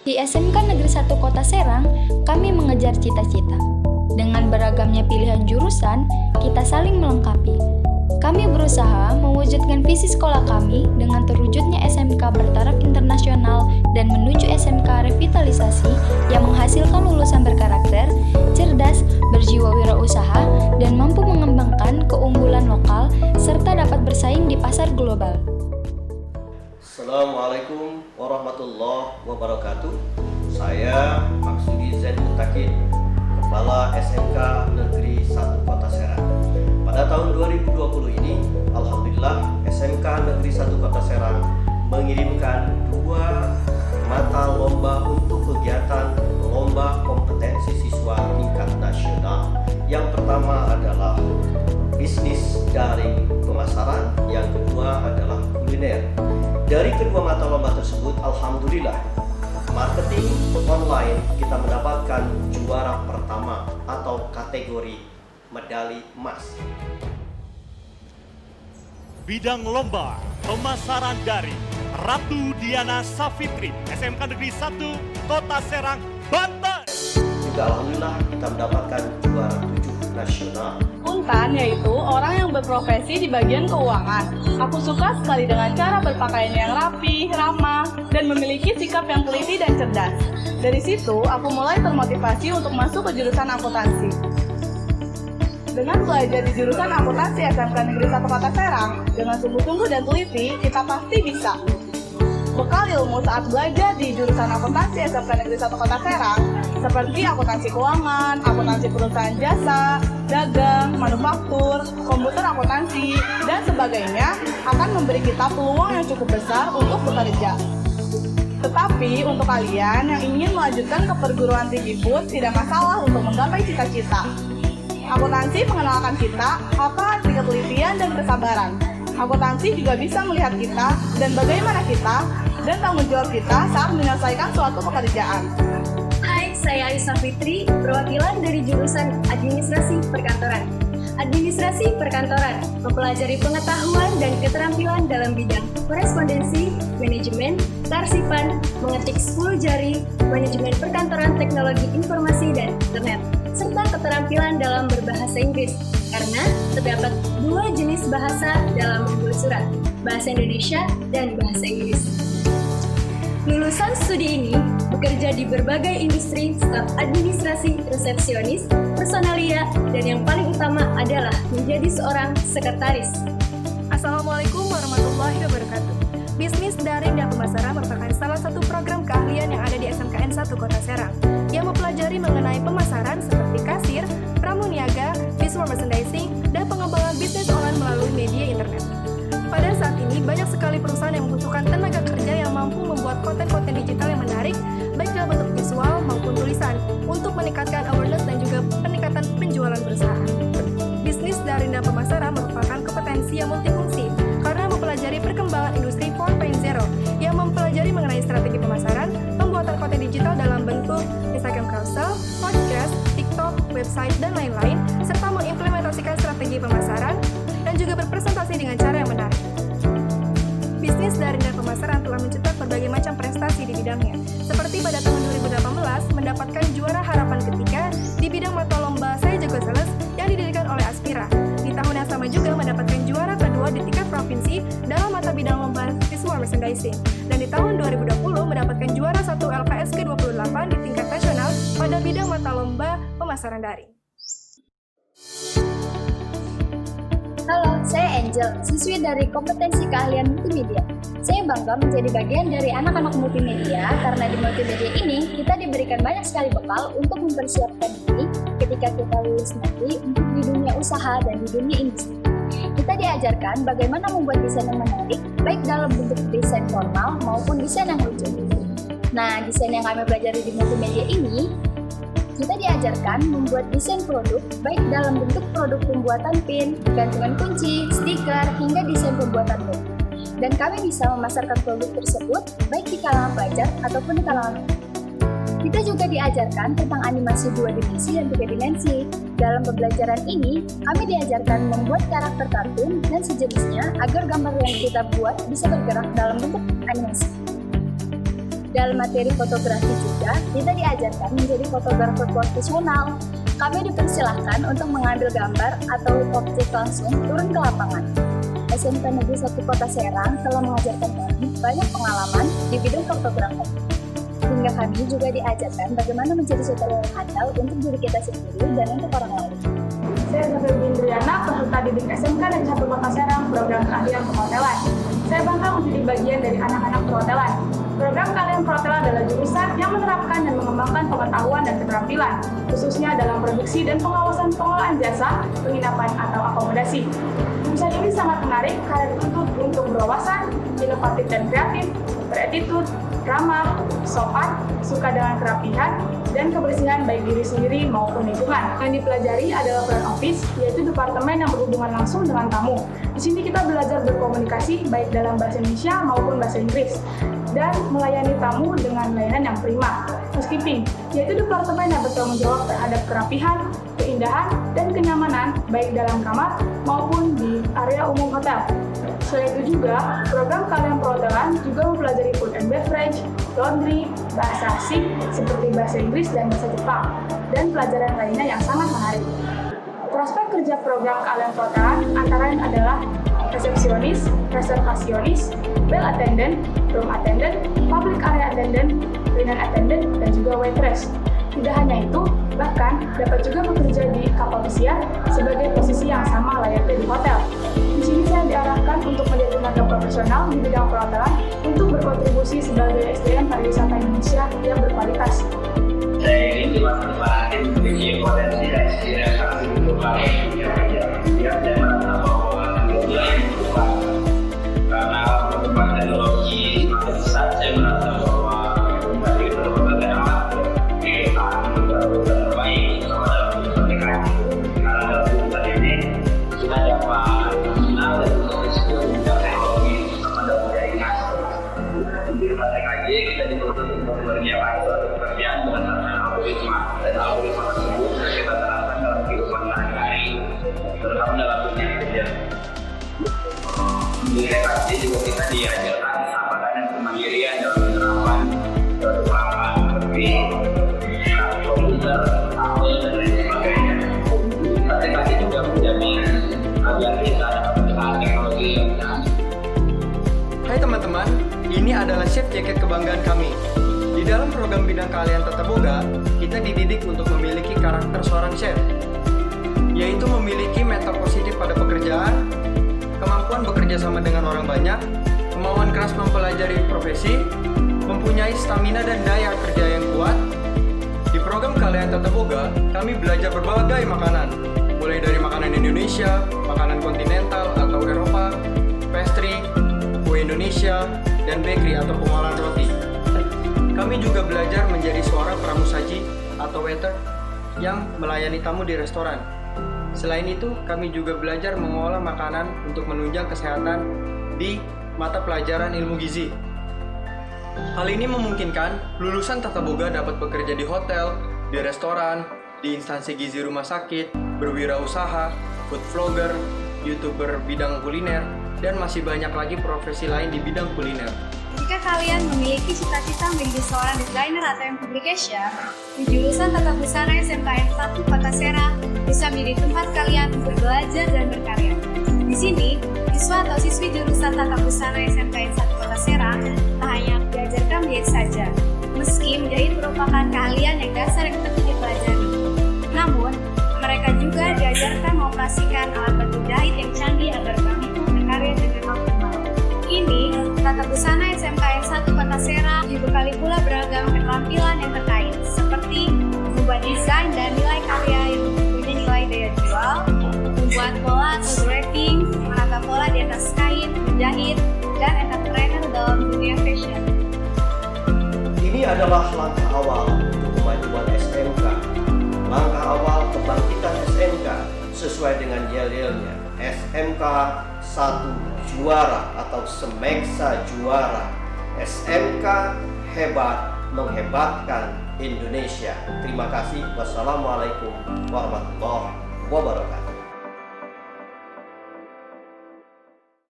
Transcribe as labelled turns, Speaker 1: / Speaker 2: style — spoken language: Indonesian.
Speaker 1: Di SMK Negeri 1 Kota Serang, kami mengejar cita-cita. Dengan beragamnya pilihan jurusan, kita saling melengkapi. Kami berusaha mewujudkan visi sekolah kami dengan terwujudnya SMK bertaraf internasional dan menuju SMK revitalisasi yang menghasilkan lulusan berkarakter, cerdas, berjiwa wirausaha, dan mampu mengembangkan keunggulan lokal serta dapat bersaing di pasar global.
Speaker 2: Assalamualaikum warahmatullahi wabarakatuh. Saya Maksudi Zain Mutakin, Kepala SMK Negeri 1 Kota Serang. Pada tahun 2020 ini, Alhamdulillah SMK Negeri 1 Kota Serang mengirimkan 2 mata lomba untuk kegiatan lomba kompetensi siswa tingkat nasional. Yang pertama adalah bisnis daring pemasaran, yang kedua adalah kuliner. Dari kedua mata lomba tersebut, alhamdulillah, marketing online kita mendapatkan juara pertama atau kategori medali emas.
Speaker 3: Bidang lomba pemasaran daring Ratu Diana Safitri, SMK Negeri 1 Kota Serang, Banten.
Speaker 2: Juga alhamdulillah kita mendapatkan juara 7 nasional.
Speaker 4: Untan yaitu orang yang berprofesi di bagian keuangan. Aku suka sekali dengan cara berpakaian yang rapi, ramah, dan memiliki sikap yang teliti dan cerdas. Dari situ, aku mulai termotivasi untuk masuk ke jurusan akuntansi. Dengan belajar di jurusan akuntansi SMK Negeri 1 Kota Serang, dengan sungguh-sungguh dan teliti, kita pasti bisa. Bekal ilmu saat belajar di jurusan akuntansi SMK Negeri 1 Kota Serang, seperti akuntansi keuangan, akuntansi perusahaan jasa, dagang, manufaktur, komputer akuntansi, dan sebagainya, akan memberi kita peluang yang cukup besar untuk bekerja. Tetapi untuk kalian yang ingin melanjutkan ke perguruan tinggi pun tidak masalah untuk menggapai cita-cita. Akuntansi mengenalkan kita apa arti ketelitian dan kesabaran. Akuntansi juga bisa melihat kita dan bagaimana kita dan tanggung jawab kita saat menyelesaikan suatu pekerjaan.
Speaker 5: Hai, saya Aisyah Fitri, perwakilan dari jurusan Administrasi Perkantoran. Administrasi Perkantoran mempelajari pengetahuan dan keterampilan dalam bidang korespondensi, manajemen, kearsipan, mengetik 10 jari, manajemen perkantoran, teknologi informasi dan internet, serta keterampilan dalam berbahasa Inggris, karena terdapat 2 jenis bahasa dalam membuat surat, bahasa Indonesia dan bahasa Inggris. Lulusan studi ini bekerja di berbagai industri, staf administrasi, resepsionis, personalia, dan yang paling utama adalah menjadi seorang sekretaris.
Speaker 6: Assalamualaikum warahmatullahi wabarakatuh. Bisnis daring dan pemasaran merupakan salah satu program keahlian yang ada di SMKN 1 Kota Serang yang mempelajari mengenai pemasaran seperti kasir, pramuniaga, visual merchandising, dan pengembangan bisnis online melalui media internet. Pada saat ini, banyak sekali perusahaan yang membutuhkan tenaga kerja yang mampu membuat konten-konten digital yang menarik, baik dalam bentuk visual maupun tulisan, untuk meningkatkan awareness dan juga peningkatan penjualan perusahaan. Bisnis daring dan pemasaran merupakan kompetensi yang multifungsi, karena mempelajari perkembangan industri 4.0 yang mempelajari mengenai strategi pemasaran, pembuatan konten digital dalam bentuk Instagram carousel, podcast, TikTok, website, dan lain-lain, serta mengimplementasikan strategi pemasaran dan juga berpresentasi dengan cara yang menarik. Bisnis daring dan pemasaran telah mencetak berbagai macam prestasi di bidangnya, seperti pada tahun 2018 mendapatkan juara harapan ketiga di bidang mata lomba Saya Jago Sales yang didirikan oleh Aspira. Di tahun yang sama juga mendapatkan juara kedua di tingkat provinsi dalam mata bidang lomba visual merchandising, dan di tahun 2020 mendapatkan juara 1 LKS ke-28 di tingkat nasional pada bidang mata lomba pemasaran daring.
Speaker 1: Halo, saya Angel, siswi dari kompetensi keahlian multimedia. Saya bangga menjadi bagian dari anak-anak multimedia karena di multimedia ini kita diberikan banyak sekali bekal untuk mempersiapkan diri ketika kita lulus nanti untuk di dunia usaha dan di dunia industri. Kita diajarkan bagaimana membuat desain yang menarik, baik dalam bentuk desain formal maupun desain yang lucu. Nah, desain yang kami pelajari di multimedia ini, kita diajarkan membuat desain produk baik dalam bentuk produk pembuatan pin, gantungan kunci, stiker, hingga desain pembuatan logo. Dan kami bisa memasarkan produk tersebut baik di kalangan pelajar ataupun di kalangan umum. Kita juga diajarkan tentang animasi 2 dimensi dan 3 dimensi. Dalam pembelajaran ini, kami diajarkan membuat karakter kartun dan sejenisnya agar gambar yang kita buat bisa bergerak dalam bentuk animasi. Dalam materi fotografi juga, kita diajarkan menjadi fotografer profesional. Kami dipersilahkan untuk mengambil gambar atau objek langsung turun ke lapangan. SMK Negeri 1 Kota Serang telah mengajarkan kami banyak pengalaman di bidang fotografi. Hingga kami juga diajarkan bagaimana menjadi sutradara yang handal untuk diri kita sendiri dan untuk orang lain.
Speaker 4: Saya Zafir Bindriana, peserta didik SMK Negeri 1 Kota Serang, program keahlian perhotelan. Saya bangga menjadi bagian dari anak-anak perhotelan. Program keahlian perhotelan adalah jurusan yang menerapkan dan mengembangkan pengetahuan dan keterampilan, khususnya dalam produksi dan pengawasan pengelolaan jasa, penginapan atau akomodasi. Jurusan ini sangat menarik karena dituntut untuk berwawasan, inovatif dan kreatif, beretitude, ramah, sopan, suka dengan kerapihan, dan kebersihan baik diri sendiri maupun lingkungan. Yang dipelajari adalah front office, yaitu departemen yang berhubungan langsung dengan tamu. Di sini kita belajar berkomunikasi baik dalam bahasa Indonesia maupun bahasa Inggris, dan melayani tamu dengan layanan yang prima. Housekeeping, yaitu departemen yang bertanggung jawab terhadap kerapihan, keindahan, dan kenyamanan baik dalam kamar maupun di area umum hotel. Selain itu juga, program keahlian perhotelan juga mempelajari food and beverage, laundry, bahasa asing seperti bahasa Inggris dan bahasa Jepang, dan pelajaran lainnya yang sangat menarik. Prospek kerja program keahlian perhotelan antara lain adalah resepsionis, reservasionis, bell attendant, room attendant, public area attendant, cleaner attendant, dan juga waitress. Tidak hanya itu, bahkan dapat juga bekerja di kapal pesiar sebagai posisi yang sama layaknya di hotel. Di sini saya diarahkan untuk menjadi tenaga profesional di bidang perhotelan untuk berkontribusi sebagai SDM pariwisata Indonesia yang berkualitas.
Speaker 7: Saya ini dimanfaatin memiliki potensi dan inspirasi untuk kalian yang dan merasa bahwa dunia yang berubah. Karena perkembangan teknologi semakin pesat, saya merasa bahwa dari berbagai alat kehidupan baru dan terbaik dalam pernikahan. Karena dalam kehidupan ini kita dapat mengenal dan menulis tentang teknologi sama dalam jaringan. Di rumah lagi kita dituntut untuk mengerjakan suatu pekerjaan dengan algoritma, dan algoritma tersebut kita terapkan dalam kehidupan sehari-hari, terutama dalam dunia kerja. Di rekasi juga kita diajarkan kesabaran dan kemandirian dalam penerapan suatu peralatan seperti komputer, tabel, dan lain sebagainya. Rekasi juga menjamin agar kita dapat menggunakan teknologi yang benar.
Speaker 8: Hai teman-teman, ini adalah chef jaket kebanggaan kami. Di dalam program bidang keahlian Tata Boga, kita dididik untuk memiliki karakter seorang chef, yaitu memiliki mental positif pada pekerjaan, kemampuan bekerja sama dengan orang banyak, kemauan keras mempelajari profesi, mempunyai stamina dan daya kerja yang kuat. Di program keahlian Tata Boga, kami belajar berbagai makanan, mulai dari makanan Indonesia, makanan kontinental atau Eropa, pastry, kue Indonesia, dan bakery atau pengolahan roti. Kami juga belajar menjadi seorang pramusaji atau waiter yang melayani tamu di restoran. Selain itu, kami juga belajar mengolah makanan untuk menunjang kesehatan di mata pelajaran ilmu gizi. Hal ini memungkinkan lulusan Tata Boga dapat bekerja di hotel, di restoran, di instansi gizi rumah sakit, berwirausaha, food vlogger, YouTuber bidang kuliner, dan masih banyak lagi profesi lain di bidang kuliner.
Speaker 5: Jika kalian memiliki cita-cita menjadi seorang desainer atau yang publication, di jurusan Tata Busana SMKN 1 Kota Serang bisa menjadi tempat kalian untuk belajar dan berkarya. Di sini, siswa atau siswi jurusan Tata Busana SMKN 1 Kota Serang tak hanya diajarkan menjahit saja, meski menjahit merupakan keahlian yang dasar yang penting dipelajari. Namun, mereka juga diajarkan mengoperasikan alat bantu jahit yang canggih agar mampu berkarya dengan optimal. Kini, Tata Busana SMKN 1 Kota Serang dibekali pula beragam keterampilan yang terkait, seperti membuat desain dan nilai karya yang mempunyai nilai daya jual, membuat pola atau draping, menata pola di atas kain, menjahit, dan entrepreneur dalam dunia fashion.
Speaker 2: Ini adalah langkah awal untuk kemajuan SMK. Langkah awal kebangkitan SMK sesuai dengan yel-yelnya. SMK 1 juara atau semeksa juara. SMK hebat menghebatkan Indonesia. Terima kasih. Wassalamualaikum warahmatullahi wabarakatuh.